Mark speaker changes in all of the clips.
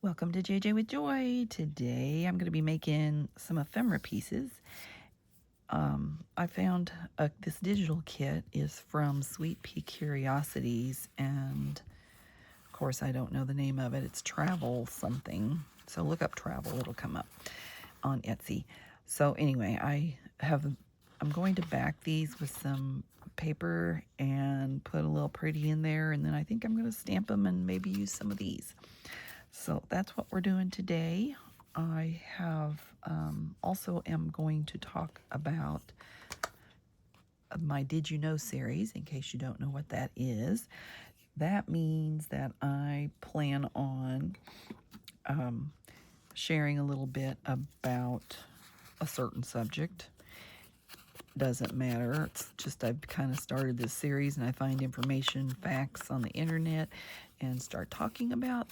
Speaker 1: Welcome to JJ with Joy. Today I'm going to be making some ephemera pieces. I found this digital kit is from Sweet Pea Curiosities, and of course I don't know the name of it. It's travel something. So look up travel, it'll come up on Etsy. So anyway, I'm going to back these with some paper and put a little pretty in there, and then I think I'm going to stamp them and maybe use some of these. So that's what we're doing today. I have also am going to talk about my Did You Know series, in case you don't know what that is. That means that I plan on sharing a little bit about a certain subject. Doesn't matter. It's just I've kind of started this series and I find information, facts on the internet, and start talking about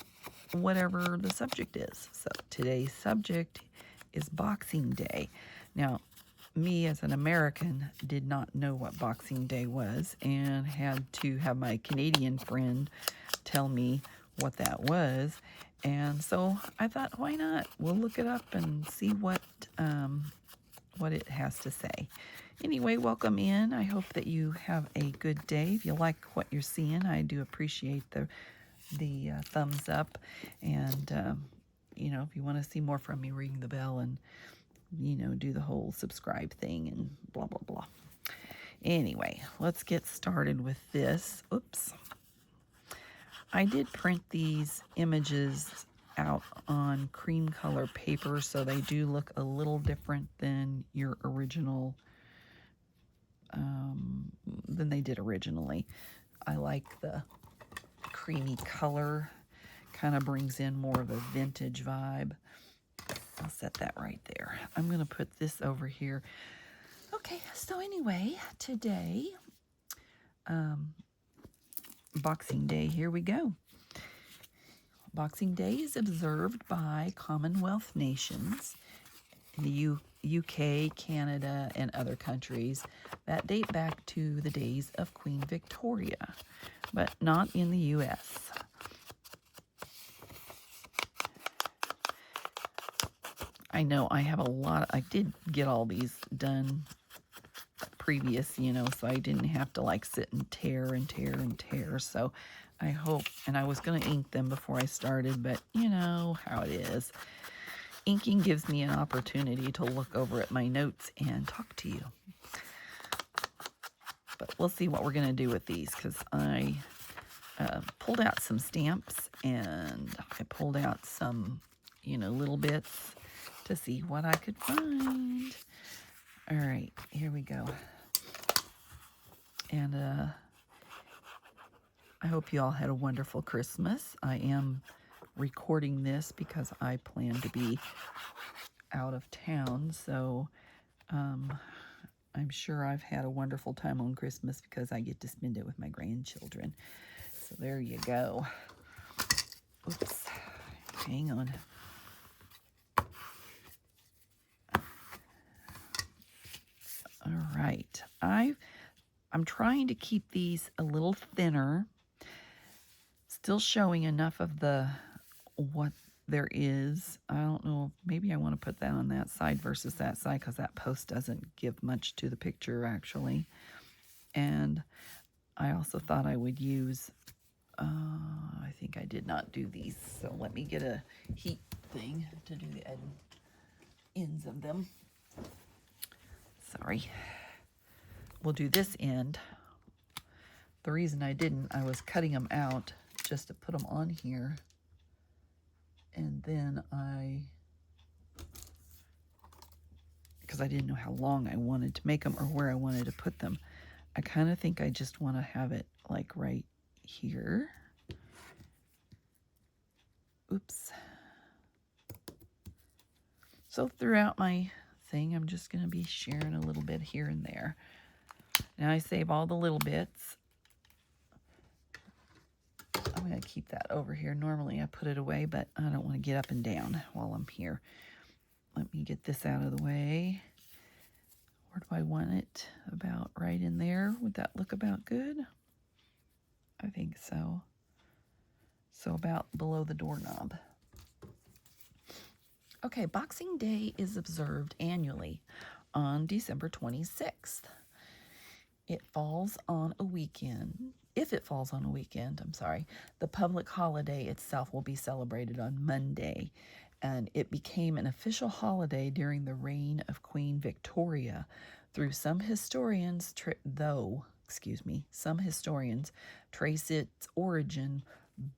Speaker 1: whatever the subject is. So today's subject is Boxing Day. Now, me as an American did not know what Boxing Day was and had to have my Canadian friend tell me what that was. And so I thought, why not? We'll look it up and see what it has to say. Anyway, welcome in. I hope that you have a good day. If you like what you're seeing, I do appreciate the thumbs up. And, if you want to see more from me, ring the bell and, do the whole subscribe thing and blah, blah, blah. Anyway, let's get started with this. Oops. I did print these images out on cream color paper, so they do look a little different than your original than they did originally. I like the creamy color, kind of brings in more of a vintage vibe. I'll set that right there. I'm going to put this over here. Okay, so anyway, today, Boxing Day, here we go. Boxing Day is observed by Commonwealth nations in the UK, Canada, and other countries that date back to the days of Queen Victoria, but not in the US. I know I have I did get all these done previous, so I didn't have to sit and tear and tear and tear. So I hope, and I was going to ink them before I started, but you know how it is. Inking gives me an opportunity to look over at my notes and talk to you. But we'll see what we're going to do with these, because I pulled out some stamps and I pulled out some, little bits to see what I could find. All right, here we go. And I hope you all had a wonderful Christmas. I am recording this because I plan to be out of town, so I'm sure I've had a wonderful time on Christmas because I get to spend it with my grandchildren. So there you go. Oops, hang on. All right, I'm trying to keep these a little thinner, still showing enough of what there is. I don't know, maybe I want to put that on that side versus that side, because that post doesn't give much to the picture actually. And I also thought I would use, I think I did not do these, so let me get a heat thing to do the ends of them. Sorry. We'll do this end. The reason I didn't, I was cutting them out just to put them on here. And then because I didn't know how long I wanted to make them or where I wanted to put them. I kind of think I just want to have it like right here. Oops. So throughout my thing, I'm just going to be sharing a little bit here and there. Now I save all the little bits. I'm going to keep that over here. Normally I put it away, but I don't want to get up and down while I'm here. Let me get this out of the way. Where do I want it? About right in there. Would that look about good? I think so. So about below the doorknob. Okay, Boxing Day is observed annually on December 26th. It falls on a weekend. If it falls on a weekend, I'm sorry, the public holiday itself will be celebrated on Monday, and it became an official holiday during the reign of Queen Victoria. Some historians trace its origin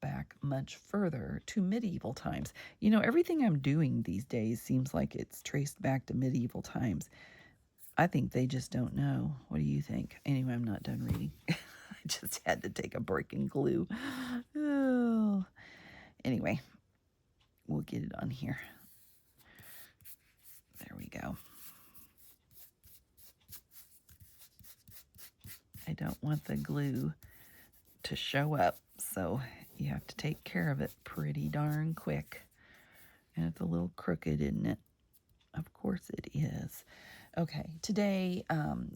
Speaker 1: back much further to medieval times. You know, everything I'm doing these days seems like it's traced back to medieval times. I think they just don't know. What do you think? Anyway, I'm not done reading. I just had to take a break and glue. Oh. Anyway, we'll get it on here. There we go. I don't want the glue to show up, so you have to take care of it pretty darn quick. And it's a little crooked, isn't it? Of course it is. Okay, today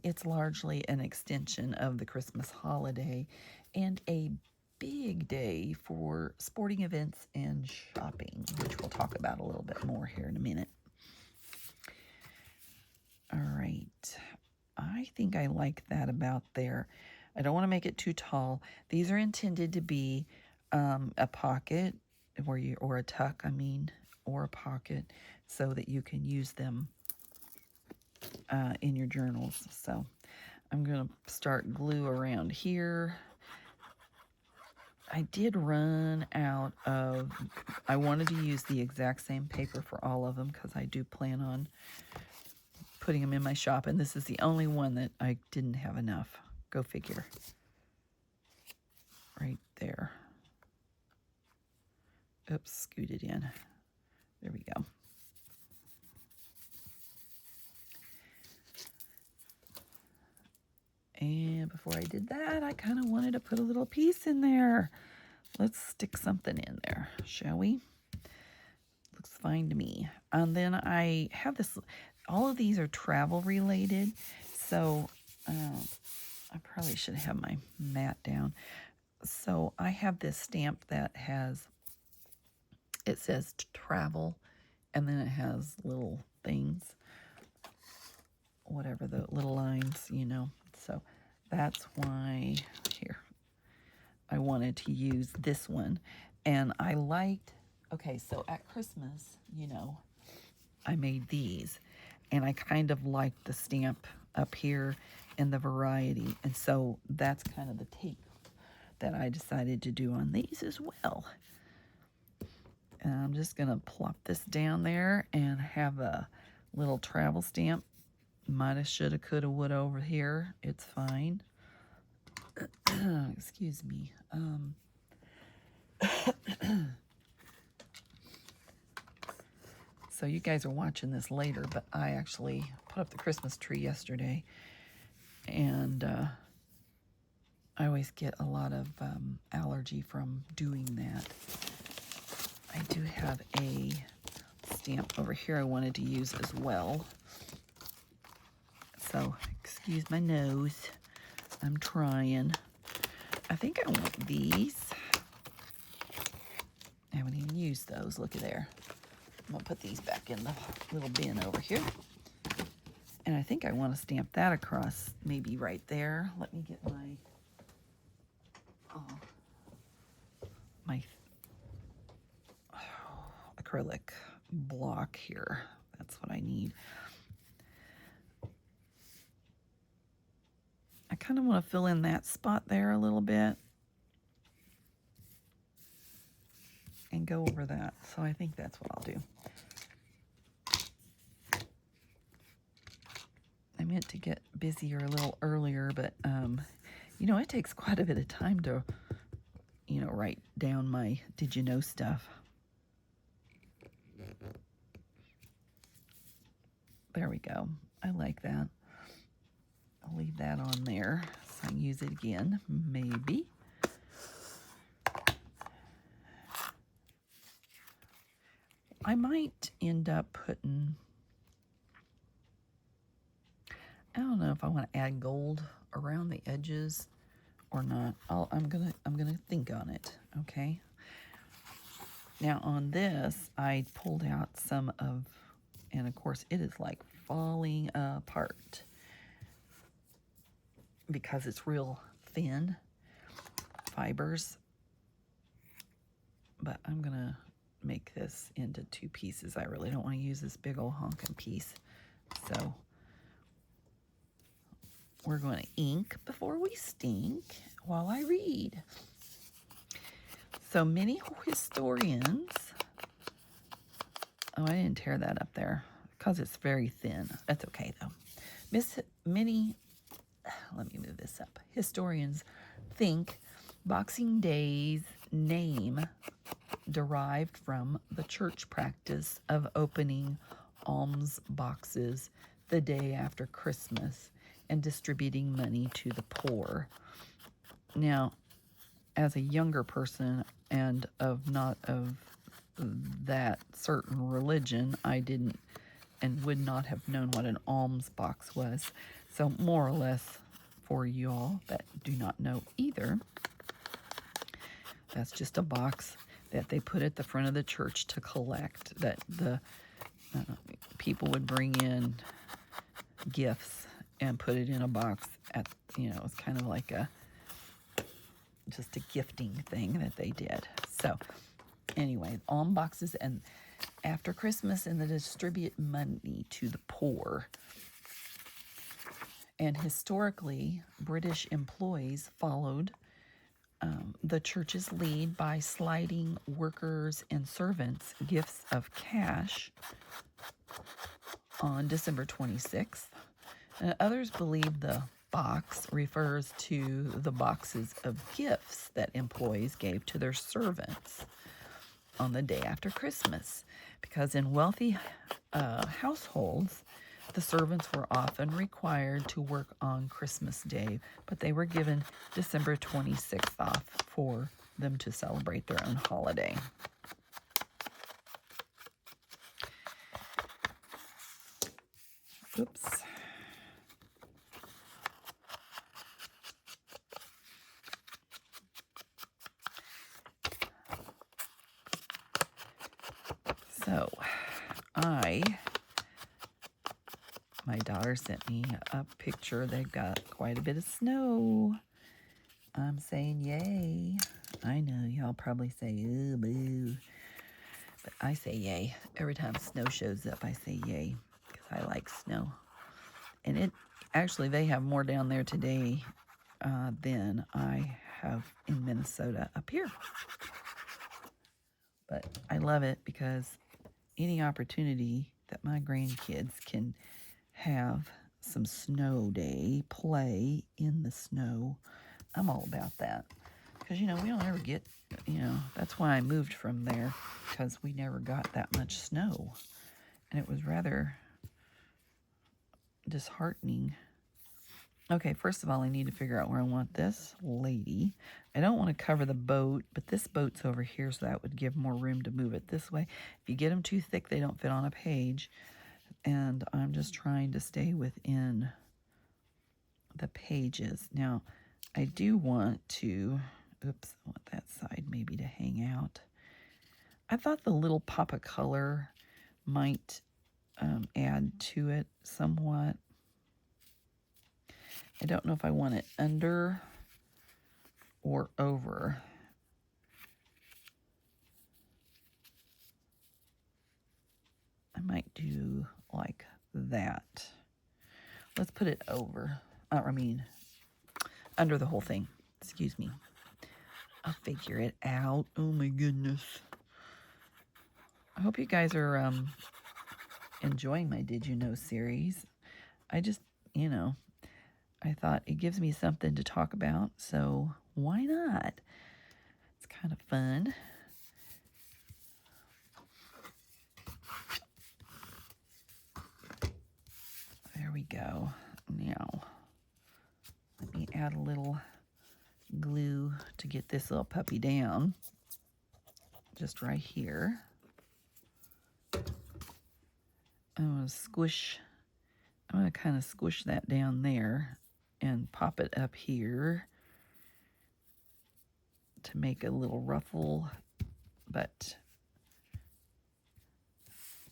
Speaker 1: it's largely an extension of the Christmas holiday and a big day for sporting events and shopping, which we'll talk about a little bit more here in a minute. All right, I think I like that about there. I don't want to make it too tall. These are intended to be a pocket or a tuck, or a pocket, so that you can use them in your journals. So I'm going to start glue around here. I did run out of, I wanted to use the exact same paper for all of them because I do plan on putting them in my shop, and this is the only one that I didn't have enough. Go figure. Right there. Oops, scooted in. There we go. And before I did that, I kind of wanted to put a little piece in there. Let's stick something in there, shall we? Looks fine to me. And then I have this, all of these are travel related, so I probably should have my mat down. So I have this stamp that has, it says travel, and then it has little things, whatever the little lines, you know. So that's why here I wanted to use this one. And I liked, okay, so at Christmas, you know, I made these, and I kind of liked the stamp up here and the variety. And so that's kind of the take that I decided to do on these as well. And I'm just going to plop this down there and have a little travel stamp. Mighta, shoulda, coulda, woulda over here. It's fine. Excuse me. So you guys are watching this later, but I actually put up the Christmas tree yesterday, and I always get a lot of allergy from doing that. I do have a stamp over here I wanted to use as well. So, excuse my nose. I'm trying. I think I want these. I haven't even used those. Look at there. I'm going to put these back in the little bin over here. And I think I want to stamp that across, maybe right there. Let me get my acrylic block here. That's what I need. I kind of want to fill in that spot there a little bit and go over that. So I think that's what I'll do. I meant to get busier a little earlier, but you know, it takes quite a bit of time to, you know, write down my did you know stuff. There we go. I like that. I'll leave that on there so I can use it again, maybe. I might end up putting, I don't know if I want to add gold around the edges or not. I'm gonna think on it, okay? Now on this, I pulled out some of, and of course it is like falling apart because it's real thin fibers. But I'm gonna make this into 2 pieces. I really don't want to use this big old honking piece. So we're going to ink before we stink while I read. So many historians, oh, I didn't tear that up there because it's very thin. That's okay though. Many, let me move this up. Historians think Boxing Day's name derived from the church practice of opening alms boxes the day after Christmas and distributing money to the poor. Now, as a younger person and not of that certain religion, I didn't and would not have known what an alms box was. So more or less for you all that do not know either, that's just a box that they put at the front of the church to collect, that the people would bring in gifts and put it in a box at, it's kind of like just a gifting thing that they did. So anyway, alms boxes and after Christmas, and they distribute money to the poor. And historically, British employees followed the church's lead by sliding workers and servants gifts of cash on December 26th. And others believe the box refers to the boxes of gifts that employees gave to their servants on the day after Christmas, because in wealthy households, the servants were often required to work on Christmas Day, but they were given December 26th off for them to celebrate their own holiday. Oops. So, my daughter sent me a picture. They've got quite a bit of snow. I'm saying yay. I know y'all probably say, ooh, boo. But I say yay. Every time snow shows up, I say yay because I like snow. And they have more down there today than I have in Minnesota up here. But I love it because any opportunity that my grandkids can have some snow day, play in the snow, I'm all about that. Because, we don't ever get, that's why I moved from there, because we never got that much snow. And it was rather disheartening. Okay, first of all, I need to figure out where I want this lady. I don't want to cover the boat, but this boat's over here, so that would give more room to move it this way. If you get them too thick, they don't fit on a page. And I'm just trying to stay within the pages. Now, I do want to, I want that side maybe to hang out. I thought the little pop of color might add to it somewhat. I don't know if I want it under or over. I might do like that. Let's put it over. Under the whole thing. Excuse me. I'll figure it out. Oh my goodness. I hope you guys are enjoying my Did You Know series. I just, I thought it gives me something to talk about, so why not? It's kind of fun. There we go. Now, let me add a little glue to get this little puppy down. Just right here. I'm going to kind of squish that down there and pop it up here to make a little ruffle, but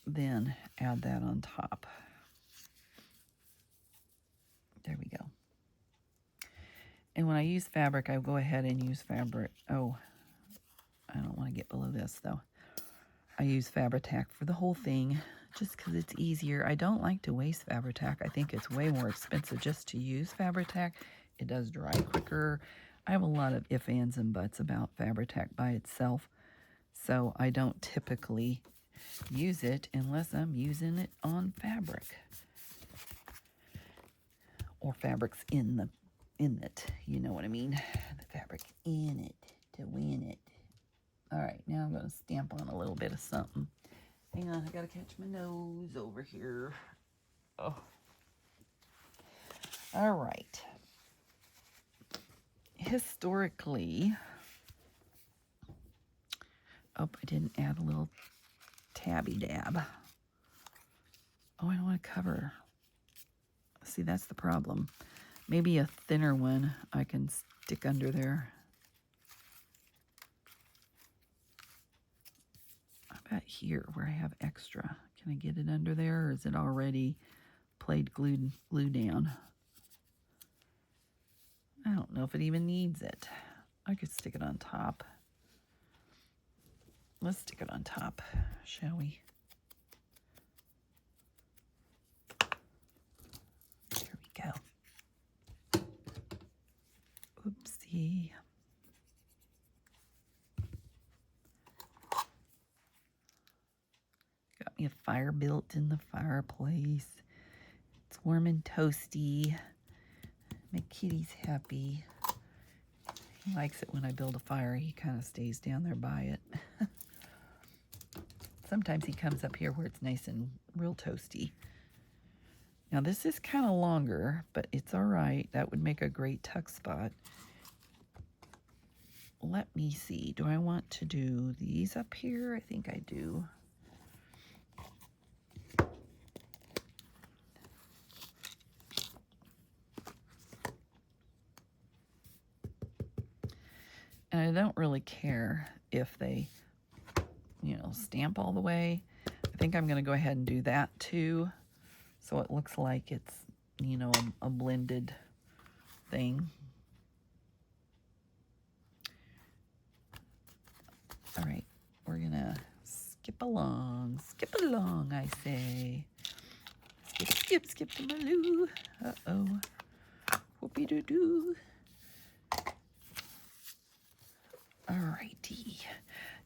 Speaker 1: then add that on top. There we go. And when I use fabric, I go ahead and use fabric. Oh, I don't want to get below this though. I use Fabri-Tac for the whole thing just because it's easier. I don't like to waste Fabri-Tac. I think it's way more expensive just to use Fabri-Tac. It does dry quicker. I have a lot of ifs, ands, and buts about Fabri-Tac by itself, so I don't typically use it unless I'm using it on fabric or fabrics in it. You know what I mean? The fabric in it to win it. All right, now I'm going to stamp on a little bit of something. Hang on, I got to catch my nose over here. Oh. All right. Historically, oh, I didn't add a little tabby dab. Oh, I don't want to cover. See, that's the problem. Maybe a thinner one I can stick under there. How about here where I have extra? Can I get it under there, or is it already played glue down? I don't know if it even needs it. I could stick it on top. Let's stick it on top, shall we? There we go. Oopsie. Got me a fire built in the fireplace. It's warm and toasty. My kitty's happy. He likes it when I build a fire. He kind of stays down there by it. Sometimes he comes up here where it's nice and real toasty. Now this is kind of longer, but it's all right. That would make a great tuck spot. Let me see. Do I want to do these up here? I think I do. And I don't really care if they, you know, stamp all the way. I think I'm going to go ahead and do that too. So it looks like it's, you know, a blended thing. All right, we're going to skip along, I say. Skip to my loo. Uh-oh. Whoopie-doo-doo. Alrighty.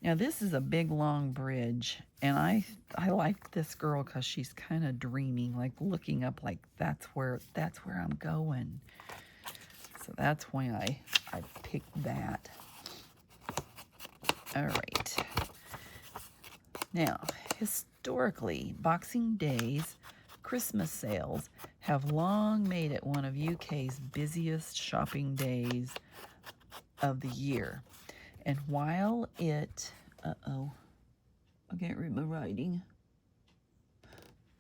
Speaker 1: Now this is a big long bridge, and I like this girl because she's kind of dreaming, like looking up, like that's where I'm going. So that's why I picked that. All right. Now, historically, Boxing Day's Christmas sales have long made it one of UK's busiest shopping days of the year. And while it, I can't read my writing.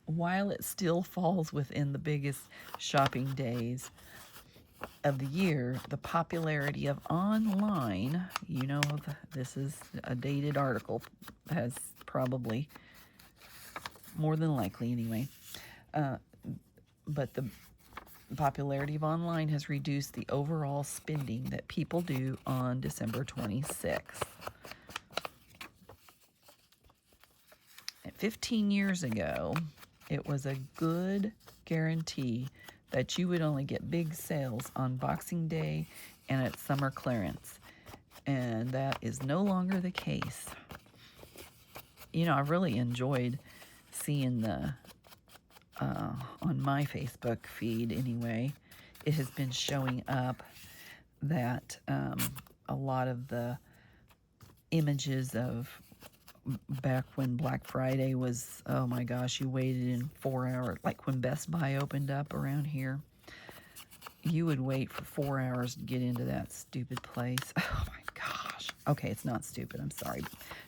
Speaker 1: While it still falls within the biggest shopping days of the year, the popularity of online, you know, this is a dated article, has probably, more than likely anyway, but the popularity of online has reduced the overall spending that people do on December 26th. 15 years ago, it was a good guarantee that you would only get big sales on Boxing Day and at summer clearance. And that is no longer the case. You know, I really enjoyed seeing the on my Facebook feed anyway, it has been showing up that a lot of the images of back when Black Friday was, oh my gosh, you waited in 4 hours, like when Best Buy opened up around here, you would wait for 4 hours to get into that stupid place. Oh my gosh. Okay, it's not stupid. I'm sorry.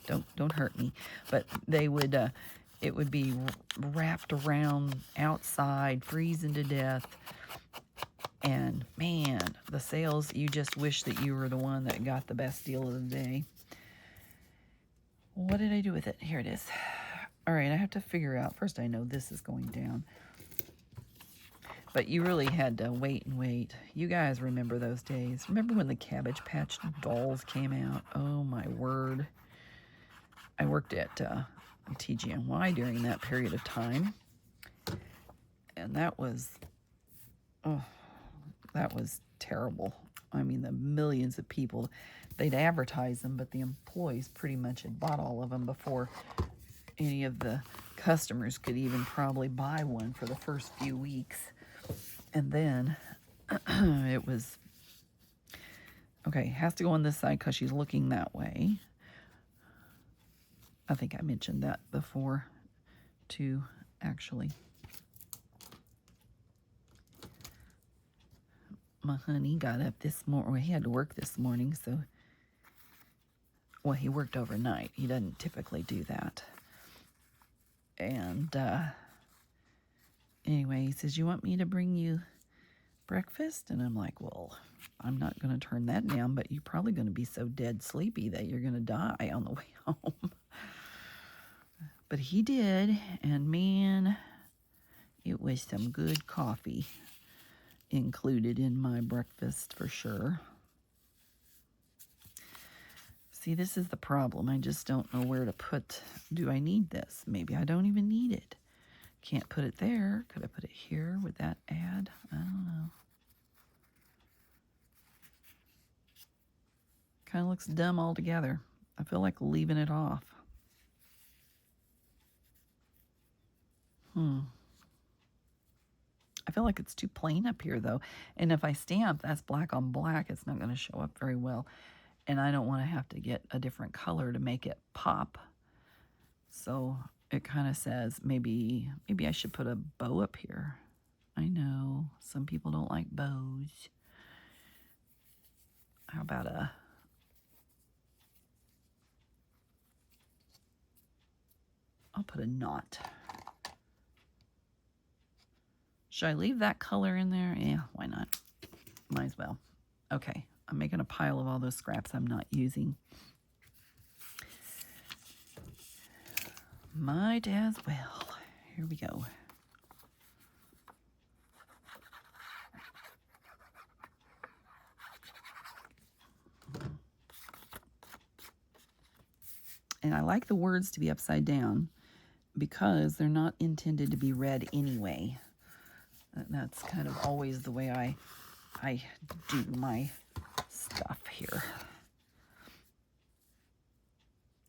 Speaker 1: Don't hurt me. But they would it would be wrapped around outside, freezing to death. And man, the sales, you just wish that you were the one that got the best deal of the day. What did I do with it? Here it is. All right, I have to figure out. First, I know this is going down. But you really had to wait and wait. You guys remember those days. Remember when the Cabbage Patch Dolls came out? Oh, my word. I worked at TGNY during that period of time. And that was, oh, that was terrible. I mean, the millions of people, they'd advertise them, but the employees pretty much had bought all of them before any of the customers could even probably buy one for the first few weeks. And then it was, okay, has to go on this side because she's looking that way. I think I mentioned that before too, actually. My honey got up this morning. Well, he had to work this morning, so, well, he worked overnight. He doesn't typically do that. And anyway, he says, you want me to bring you breakfast? And I'm like, well, I'm not going to turn that down, but you're probably going to be so dead sleepy that you're going to die on the way home. But he did, and man, it was some good coffee included in my breakfast for sure. See, this is the problem. I just don't know where to put. Do I need this? Maybe I don't even need it. Can't put it there. Could I put it here? Would that add? I don't know. Kind of looks dumb altogether. I feel like leaving it off. I feel like it's too plain up here, though. And if I stamp, that's black on black. It's not going to show up very well. And I don't want to have to get a different color to make it pop. So it kind of says maybe I should put a bow up here. I know some people don't like bows. How about I'll put a knot. Should I leave that color in there? Yeah, why not? Might as well. Okay, I'm making a pile of all those scraps I'm not using. Might as well. Here we go. And I like the words to be upside down because they're not intended to be read anyway. That's kind of always the way I do my stuff here.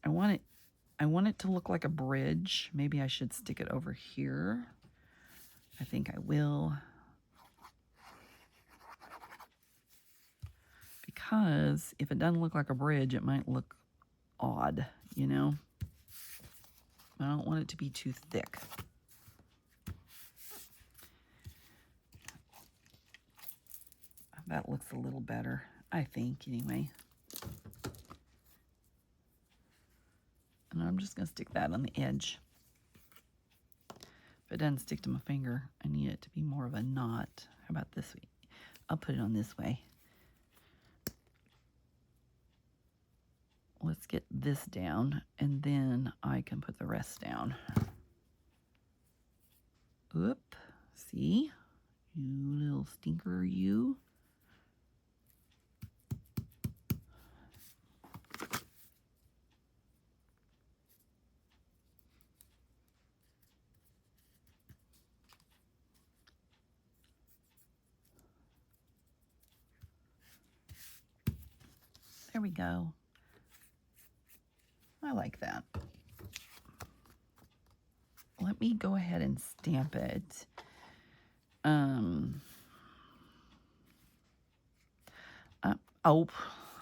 Speaker 1: I want it to look like a bridge. Maybe I should stick it over here. I think I will. Because if it doesn't look like a bridge, it might look odd, you know? I don't want it to be too thick. That looks a little better, I think, anyway. And I'm just going to stick that on the edge. If it doesn't stick to my finger, I need it to be more of a knot. How about this way? I'll put it on this way. Let's get this down, and then I can put the rest down. Oop, see? You little stinker, you. There we go. I like that. Let me go ahead and stamp it. Oh,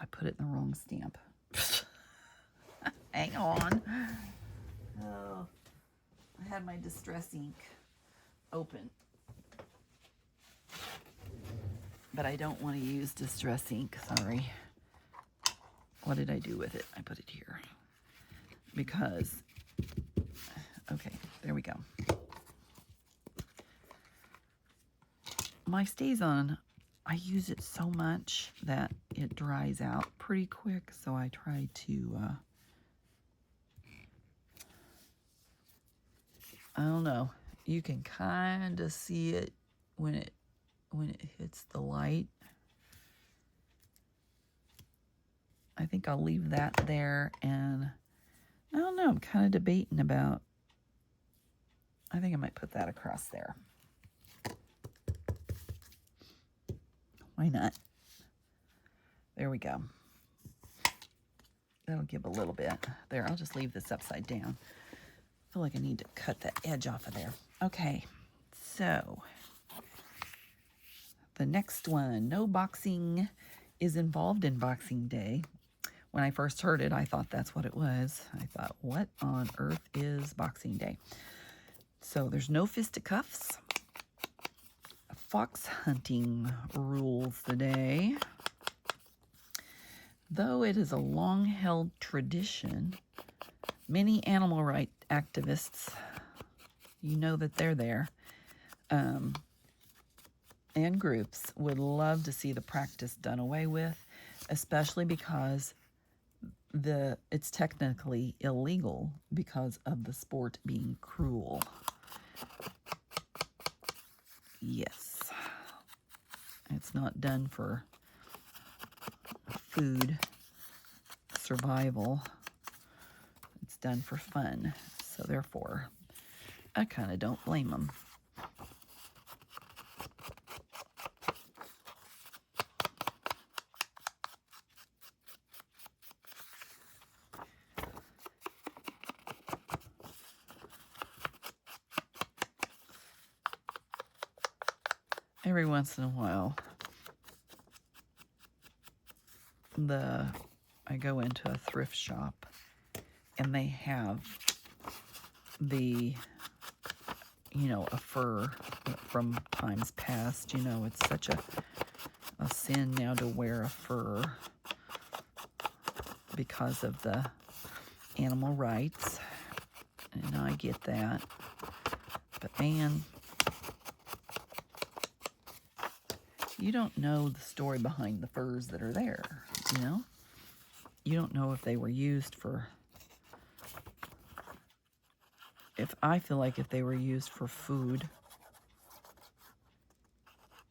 Speaker 1: I put it in the wrong stamp. Hang on. Oh, I had my Distress ink open. But I don't want to use Distress ink, sorry. What did I do with it? I put it here. Because, okay, there we go. My StazOn, I use it so much that it dries out pretty quick, so I try to I don't know. You can kind of see it when it hits the light. I think I'll leave that there, and I don't know, I'm kind of debating about, I think I might put that across there. Why not? There we go. That'll give a little bit. There, I'll just leave this upside down. I feel like I need to cut that edge off of there. Okay, so the next one, no boxing is involved in Boxing Day. When I first heard it, I thought that's what it was. I thought, what on earth is Boxing Day? So there's no fisticuffs. Fox hunting rules the day. Though it is a long-held tradition, many animal rights activists, you know that they're there, and groups would love to see the practice done away with, especially because it's technically illegal because of the sport being cruel. Yes. It's not done for food survival. It's done for fun. So therefore, I kind of don't blame them. Every once in a while, I go into a thrift shop and they have a fur from times past. It's such a sin now to wear a fur because of the animal rights, and I get that, but man, you don't know the story behind the furs that are there, You don't know if they were used for, I feel like if they were used for food,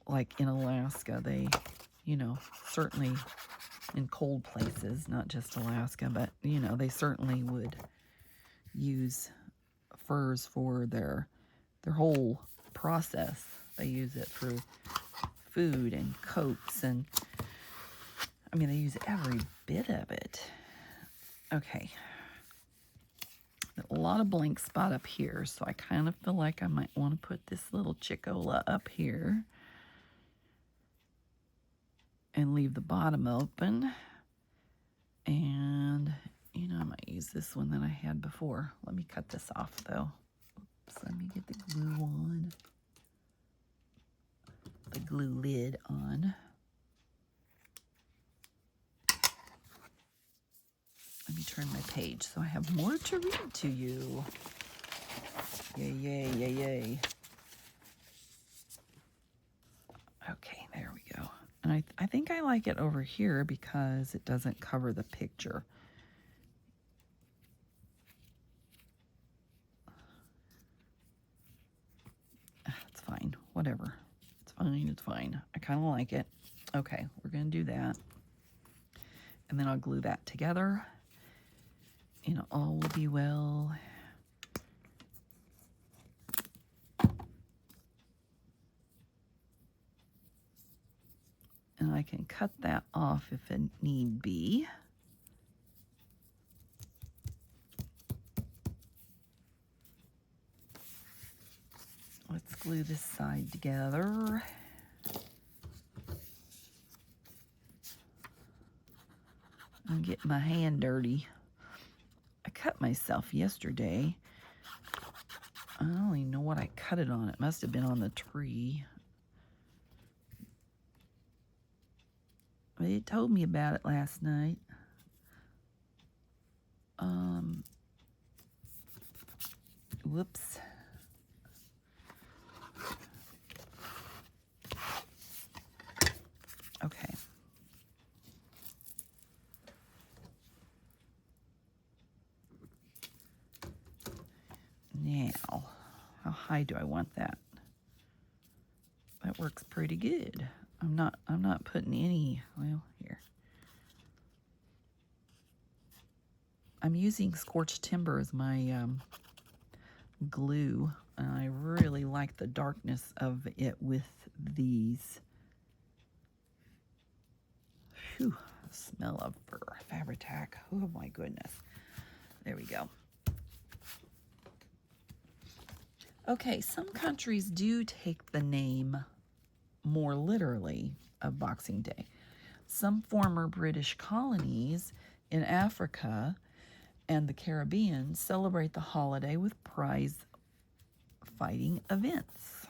Speaker 1: like in Alaska, they, certainly in cold places, not just Alaska, but, they certainly would use furs for their whole process. They use it for food and coats, and they use every bit of it. Okay. A lot of blank spot up here, so I kind of feel like I might want to put this little Chick-O-La up here and leave the bottom open. And, I might use this one that I had before. Let me cut this off, though. Oops, let me get the glue on. The glue lid on. Let me turn my page so I have more to read to you. Yay, yay, yay, yay. Okay, there we go. And I think I like it over here because it doesn't cover the picture. It's fine. Whatever. It's fine. It's fine. I kind of like it. Okay, we're going to do that. And then I'll glue that together. And all will be well. And I can cut that off if it need be. Let's glue this side together. I'm getting my hand dirty. I cut myself yesterday. I don't even know what I cut it on. It must have been on the tree. They told me about it last night. Whoops. Okay. Now, high do I want that? That works pretty good. I'm not putting any, well, here. I'm using Scorched Timber as my glue, and I really like the darkness of it with these. Whew, the smell of fur, Fabri-Tac. Oh my goodness. There we go. Okay, some countries do take the name more literally of Boxing Day. Some former British colonies in Africa and the Caribbean celebrate the holiday with prize fighting events.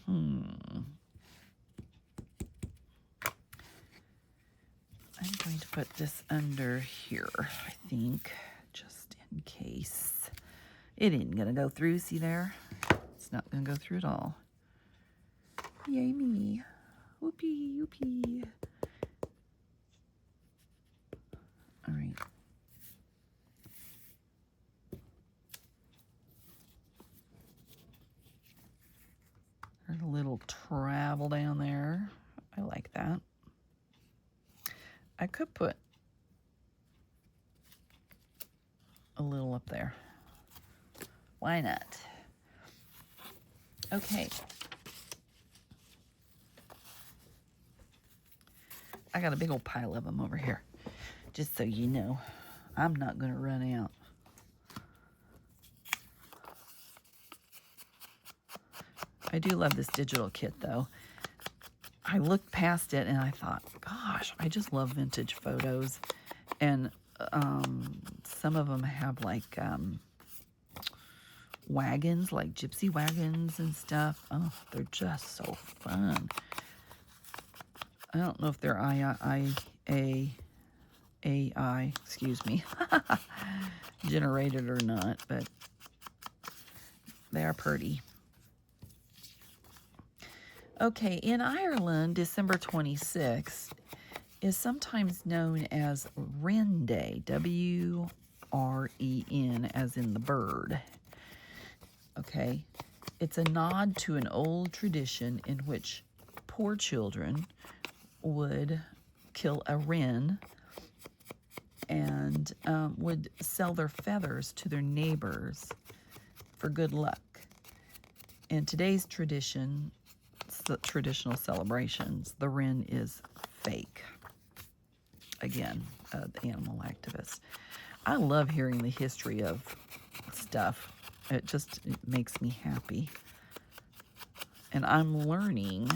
Speaker 1: I'm going to put this under here, I think, just in case. It ain't gonna go through, see there? It's not gonna go through at all. Yay me. Whoopee, whoopee. All right. There's a little travel down there. I like that. I could put a little up there. Why not? Okay. I got a big old pile of them over here. Just so you know, I'm not going to run out. I do love this digital kit, though. I looked past it and I thought, gosh, I just love vintage photos. And some of them have like wagons, like gypsy wagons and stuff. Oh, they're just so fun. I don't know if they're AI, excuse me, generated or not, but they are pretty. Okay, in Ireland, December 26th is sometimes known as Wren Day, W-R-E-N, as in the bird. Okay, it's a nod to an old tradition in which poor children would kill a wren and would sell their feathers to their neighbors for good luck. In today's traditional celebrations, the wren is fake. Again, the animal activist. I love hearing the history of stuff. It makes me happy. And I'm learning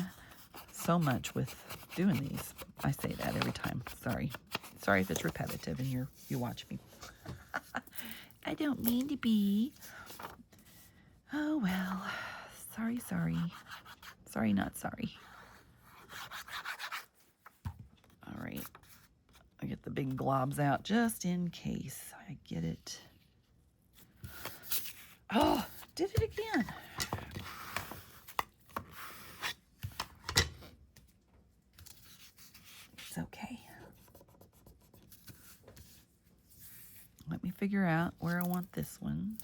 Speaker 1: so much with doing these. I say that every time. Sorry if it's repetitive and you watch me. I don't mean to be. Oh well. Sorry. Sorry, not sorry. All right. I get the big globs out just in case I get it. Oh, did it again. It's okay. Let me figure out where I want this one.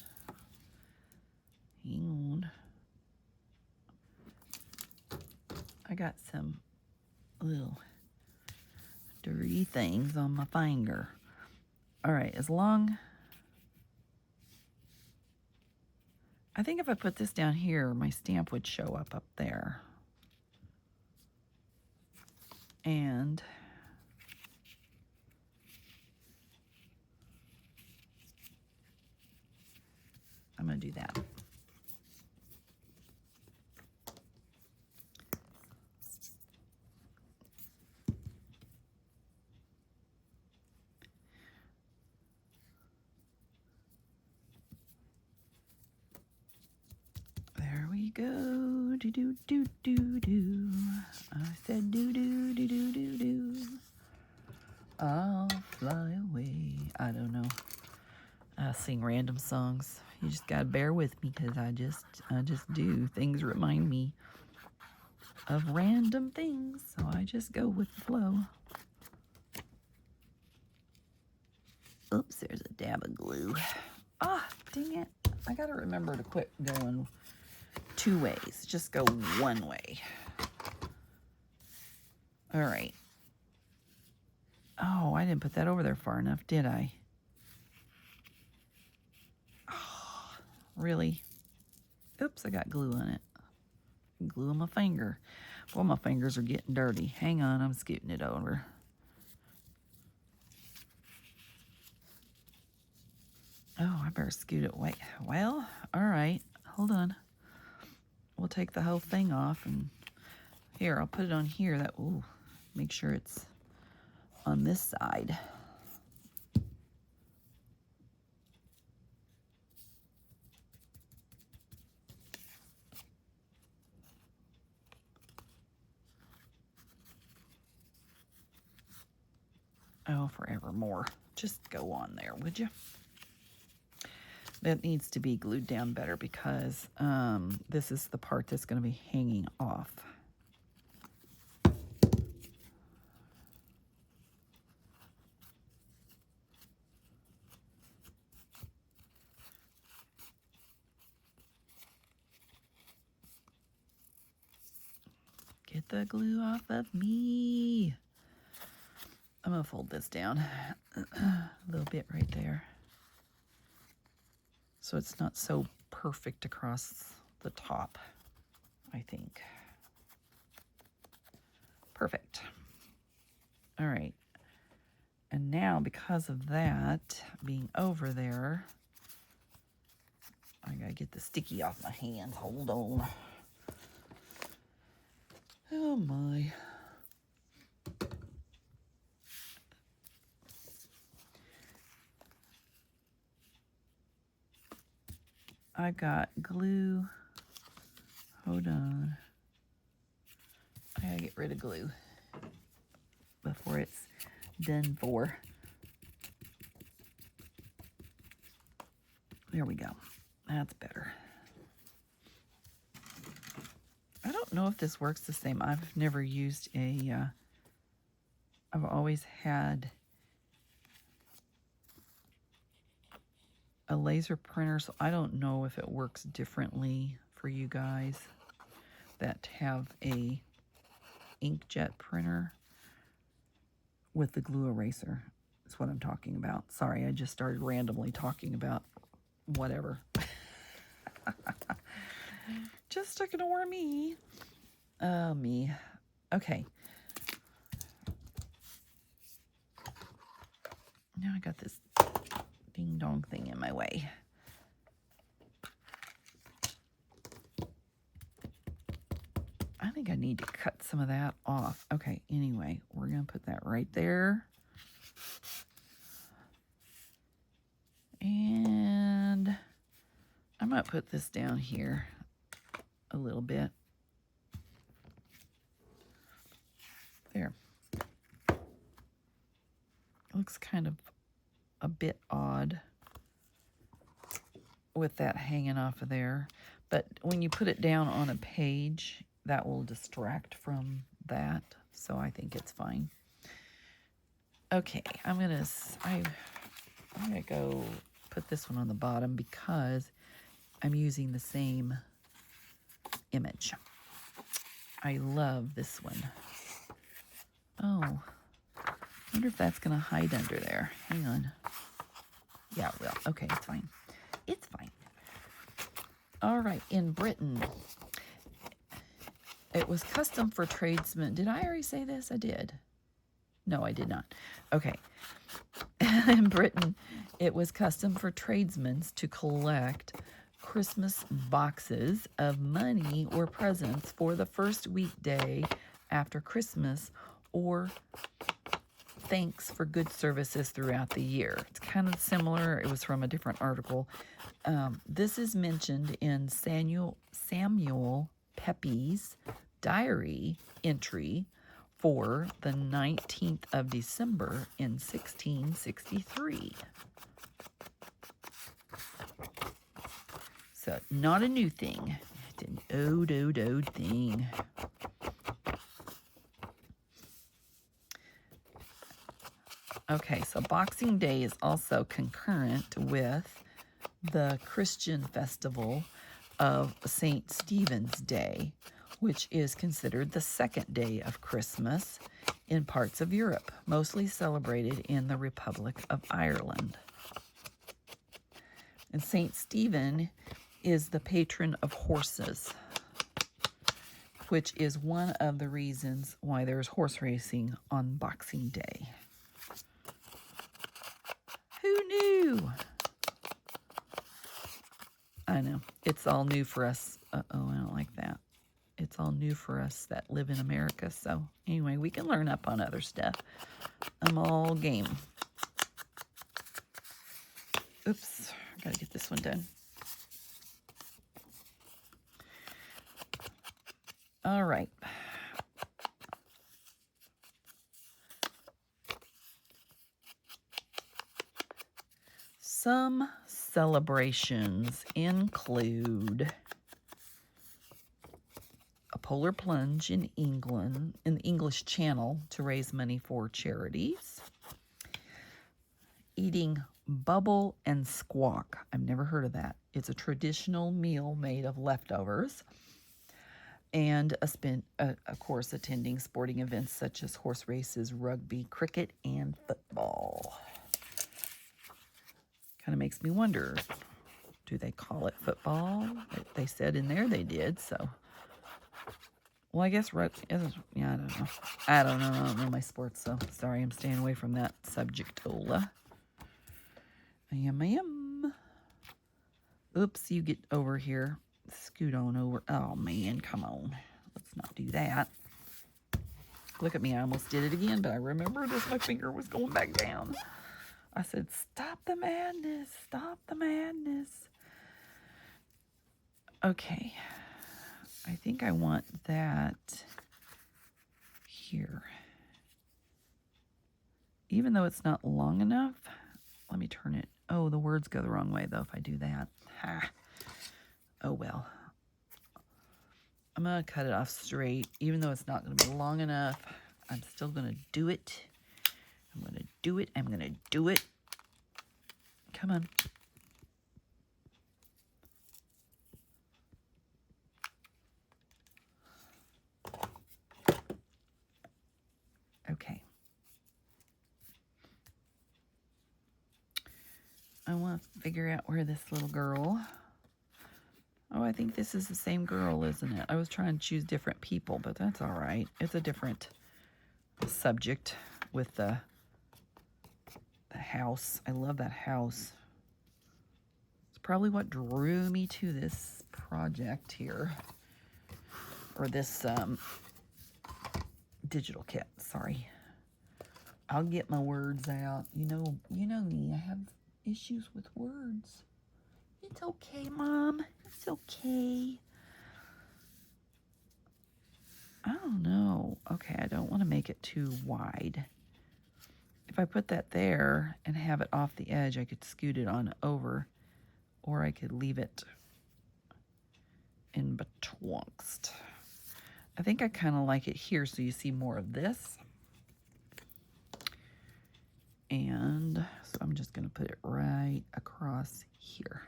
Speaker 1: Hang on. I got some little dirty things on my finger. All right, I think if I put this down here, my stamp would show up there. And I'm going to do that. There we go. Do do do do do. I said do do do do do do. I'll fly away. I don't know. I sing random songs. You just gotta bear with me because I just do. Things remind me of random things, so I just go with the flow. Oops, there's a dab of glue. Ah, dang it. I got to remember to quit going 2 ways. Just go 1 way. All right. Oh, I didn't put that over there far enough, did I? Oh, really? Oops, I got glue on it. Glue on my finger. Well, my fingers are getting dirty. Hang on, I'm scooting it over. Oh, I better scoot it away. Well, all right. Hold on. We'll take the whole thing off, and here, I'll put it on here. That, ooh, make sure it's on this side. Oh, forevermore. Just go on there, would you? That needs to be glued down better because this is the part that's going to be hanging off. Get the glue off of me. I'm going to fold this down a little bit right there, so it's not so perfect across the top, I think. Perfect. All right. And now, because of that being over there, I gotta get the sticky off my hands. Hold on. Oh my. I've got glue. Hold on. I gotta get rid of glue before it's done for. There we go. That's better. I don't know if this works the same. I've never used a, I've always had a laser printer, so I don't know if it works differently for you guys that have a inkjet printer with the glue eraser. That's what I'm talking about. Sorry, I just started randomly talking about whatever. Just ignore me. Oh, me. Okay. Now I got this ding dong thing in my way. I think I need to cut some of that off. Okay, anyway, we're going to put that right there. And I might put this down here a little bit. There. It looks kind of a bit odd with that hanging off of there. But when you put it down on a page, that will distract from that. So I think it's fine. Okay, I'm gonna go put this one on the bottom because I'm using the same image. I love this one. Oh, I wonder if that's gonna hide under there. Hang on. Yeah, it will. Okay, it's fine. It's fine. All right, in Britain, it was custom for tradesmen. Did I already say this? I did. No, I did not. Okay. In Britain, it was custom for tradesmen to collect Christmas boxes of money or presents for the first weekday after Christmas or thanks for good services throughout the year. It's kind of similar. It was from a different article. This is mentioned in Samuel Pepys' diary entry for the 19th of December in 1663. So, not a new thing. It's an old thing. Okay, so Boxing Day is also concurrent with the Christian festival of St. Stephen's Day, which is considered the second day of Christmas in parts of Europe, mostly celebrated in the Republic of Ireland. And St. Stephen is the patron of horses, which is one of the reasons why there's horse racing on Boxing Day. Who knew? I know. It's all new for us. Uh-oh, I don't like that. It's all new for us that live in America. So anyway, we can learn up on other stuff. I'm all game. Oops, I gotta get this one done. All right. Some celebrations include a polar plunge in England, in the English Channel, to raise money for charities. Eating bubble and squawk. I've never heard of that. It's a traditional meal made of leftovers. And of course, attending sporting events such as horse races, rugby, cricket, and football. Kind of makes me wonder, do they call it football? They said in there they did, so. Well, I guess rugby, yeah, I don't know my sports, so sorry, I'm staying away from that subject. I am. Oops, you get over here. Scoot on over. Oh, man, come on. Let's not do that. Look at me. I almost did it again, but I remembered as my finger was going back down. I said, stop the madness. Stop the madness. Okay. I think I want that here. Even though it's not long enough, let me turn it. Oh, the words go the wrong way, though, if I do that. Ha. Oh, well. I'm going to cut it off straight. Even though it's not going to be long enough, I'm still going to do it. I'm going to do it. I'm going to do it. Come on. Okay. I want to figure out where this little girl... Oh, I think this is the same girl, isn't it? I was trying to choose different people, but that's all right. It's a different subject with the house. I love that house. It's probably what drew me to this project here. Or this digital kit, sorry. I'll get my words out. You know me. I have issues with words. It's okay, Mom. It's okay. I don't know. Okay, I don't want to make it too wide. If I put that there and have it off the edge, I could scoot it on over, or I could leave it in betwixt. I think I kind of like it here so you see more of this. And so I'm just going to put it right across here.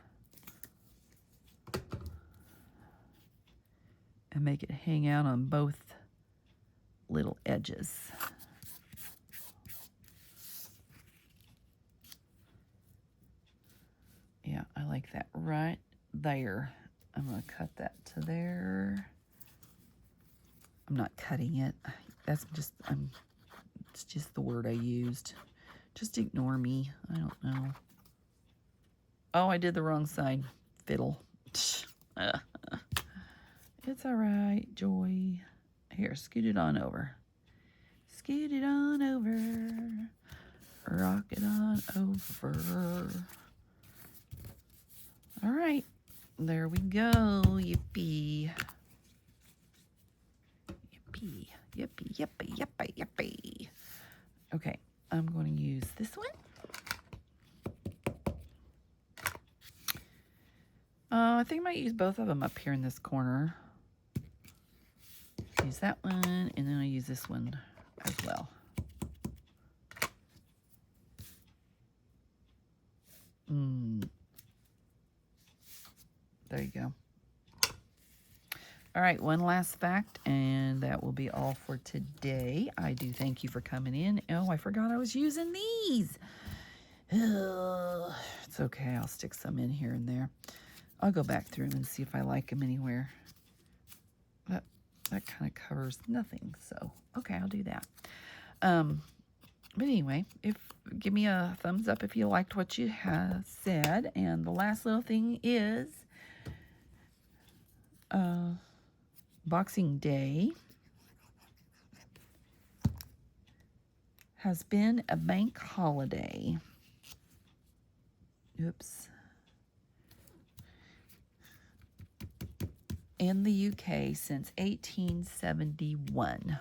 Speaker 1: And make it hang out on both little edges. Yeah, I like that right there. I'm going to cut that to there. I'm not cutting it. That's just, it's just the word I used. Just ignore me. I don't know. Oh, I did the wrong side. Fiddle. It's all right, Joy. Here, scoot it on over. Scoot it on over. Rock it on over. All right. There we go. Yippee. Yippee. Yippee, yippee, yippee, yippee. Okay, I'm going to use this one. I think I might use both of them up here in this corner. Use that one, and then I'll use this one as well. There you go. All right, one last fact, and that will be all for today. I do thank you for coming in. Oh, I forgot I was using these. Ugh, it's okay. I'll stick some in here and there. I'll go back through them and see if I like them anywhere. That kind of covers nothing, so okay, I'll do that. But anyway, give me a thumbs up if you liked what you have said. And the last little thing is Boxing Day has been a bank holiday. Oops. In the UK since 1871.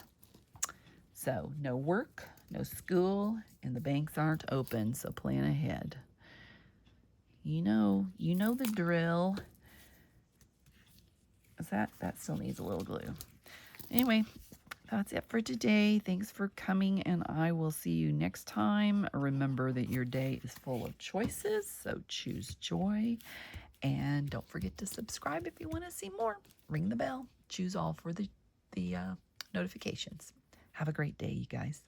Speaker 1: So no work, no school, and the banks aren't open, so plan ahead. You know the drill. That still needs a little glue. Anyway, that's it for today. Thanks for coming, and I will see you next time. Remember that your day is full of choices, so choose joy. And don't forget to subscribe if you want to see more. Ring the bell. Choose all for the notifications. Have a great day, you guys.